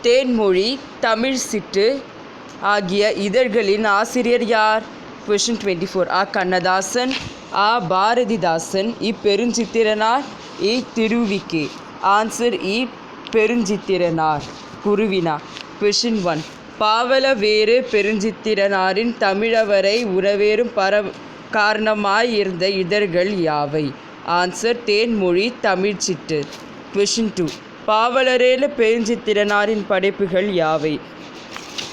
தேன்மொழி, தமிழ் சிட்டு ஆகிய இதழ்களின் ஆசிரியர் யார்? Question 24. A. Kannadasan, A. Bharathidasan, இ. பெருஞ்சித்திரனார், இ. திருவிகே. ஆன்சர் இ. பெருஞ்சித்திரனார். குருவினா. Question 1. பாவலவேறு பெருஞ்சித்திரனாரின் தமிழவரை உறவேறும் காரணமாயிருந்த இதழ்கள் யாவை? ஆன்சர் தேன்மொழி, தமிழ்ச்சிட்டு. Question 2. பாவலரேறு பெருஞ்சித்திரனாரின் படைப்புகள் யாவை?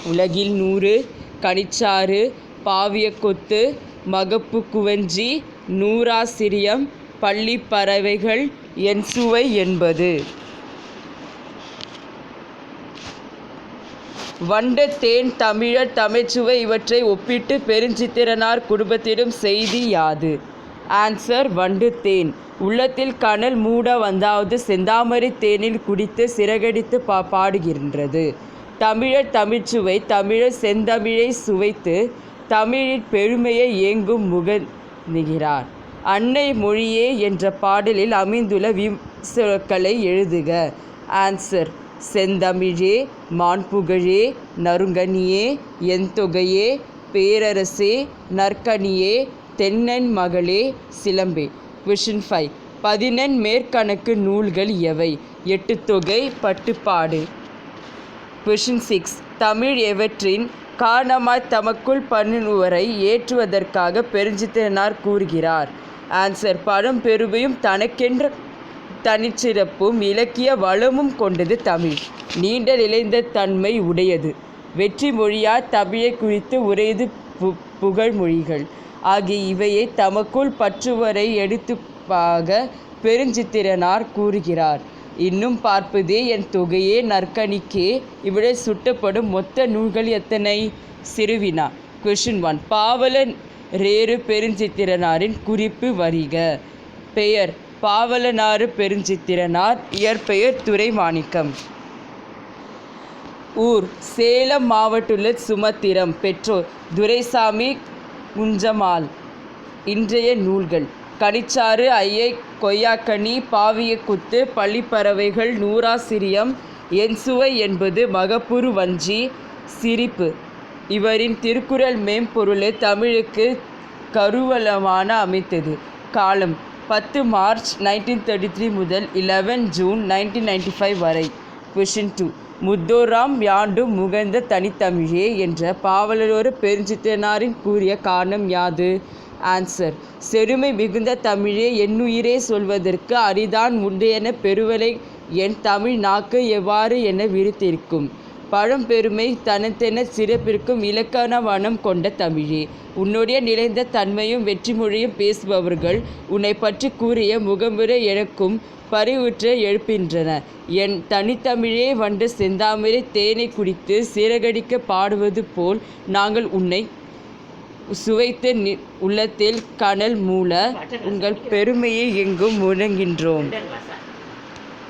உலகில் 100, கனிச்சாறு, பாவியக்கொத்து, மகப்பு குவஞ்சி, நூறாசிரியம், பள்ளிப் பறவைகள், என் சுவை என்பது. வண்ட தேன், தமிழர், தமிழ்ச்சுவை இவற்றை ஒப்பிட்டு பெருஞ்சித்திரனார் குடும்பத்திடும் செய்தி யாது? ஆன்சர் வண்டு தேன். உள்ளத்தில் கனல் மூட வந்தாவது செந்தாமரை தேனில் குடித்து சிறகடித்து பாடுகின்றது. தமிழர் தமிழ்ச்சுவை தமிழர் செந்தமிழை சுவைத்து தமிழின் பெருமையை ஏங்கும் முகந்துகிறார். அன்னை மொழியே என்ற பாடலில் அமைந்துள்ள விமர்சனங்களை எழுதுக. ஆன்சர் செந்தமிழே, மாண்புகழே, நறுங்கனியே, என்தொகையே, பேரரசே, நற்கனியே, தென்னன் மகளே, சிலம்பே. Question 5. 14 மேற்கணக்கு நூல்கள் எவை? எட்டுத்தொகை, பட்டுப்பாடு. Question 6. தமிழ் எவற்றின் காரணமாய் தமக்குள் பன்னுவரை ஏற்றுவதற்காக பெருஞ்சித்திரனார் கூறுகிறார்? ஆன்சர் பழம்பெருமையும் தனக்கென்ற தனிச்சிறப்பும் இலக்கிய வளமும் கொண்டது தமிழ். நீண்ட நிலைந்த தன்மை உடையது. வெற்றி மொழியார் தமிழை குறித்து உரையது புகழ்மொழிகள் ஆகிய இவையை தமக்குள் பற்றுவரை எடுத்துப்பாக பெருஞ்சித்திரனார் கூறுகிறார். இன்னும் பார்ப்பதே என் தொகையே, நற்கனிக்கே இவ்விட சுட்டப்படும் மொத்த நூல்கள் எத்தனை? சிறுவினா. Question 1. பாவலரேறு பெருஞ்சித்திரனாரின் குறிப்பு வரிக. பெயர் பாவலனாறு பெருஞ்சித்திரனார். இயற்பெயர் துரைமாணிக்கம். ஊர் சேலம் மாவட்டமுள்ள சுமத்திரம். பெற்றோர் துரைசாமி, குஞ்சம்மாள். இன்றைய நூல்கள்: கனிச்சாறு, ஐயை, கொய்யாக்கனி, பாவியக்குத்து, பள்ளிப்பறவைகள், நூறாசிரியம், என் சுவை என்பது, மகப்புரு வஞ்சி, சிரிப்பு. இவரின் திருக்குறள் மெய்ப்பொருளே தமிழுக்கு கருவூலமாக அமைத்தது. காலம் 10 மார்ச் 1933 முதல் 11 ஜூன் 1995 வரை. Question 2. முத்தோராம் யாண்டும் முகந்த தனித்தமிழே என்ற பாவலரேறு பெருஞ்சித்திரனாரின் கூறிய காரணம் யாது? ஆன்சர் செருமை மிகுந்த தமிழே, என்னுயிரே சொல்வதற்கு அரிதான் உண்டையென பெருவலை என் தமிழ் நாக்கு எவ்வாறு என விரித்திருக்கும். பழம்பெருமை தனத்தென சிறப்பிற்கும் இலக்கண வனம் கொண்ட தமிழே, உன்னுடைய நிலைந்த தன்மையும் வெற்றிமொழியும் பேசுபவர்கள் உன்னை பற்றி கூறிய முகமுறை எனக்கும் பரிவுற்ற எழுப்பின்றன. என் தனித்தமிழே, வண்டு செந்தாமரை தேனை குடித்து சிறகடிக்க பாடுவது போல் நாங்கள் உன்னை சுவைத்து உள்ளத்தில் கனல் மூல உங்கள் பெருமையை எங்கும் முழங்குகின்றோம்.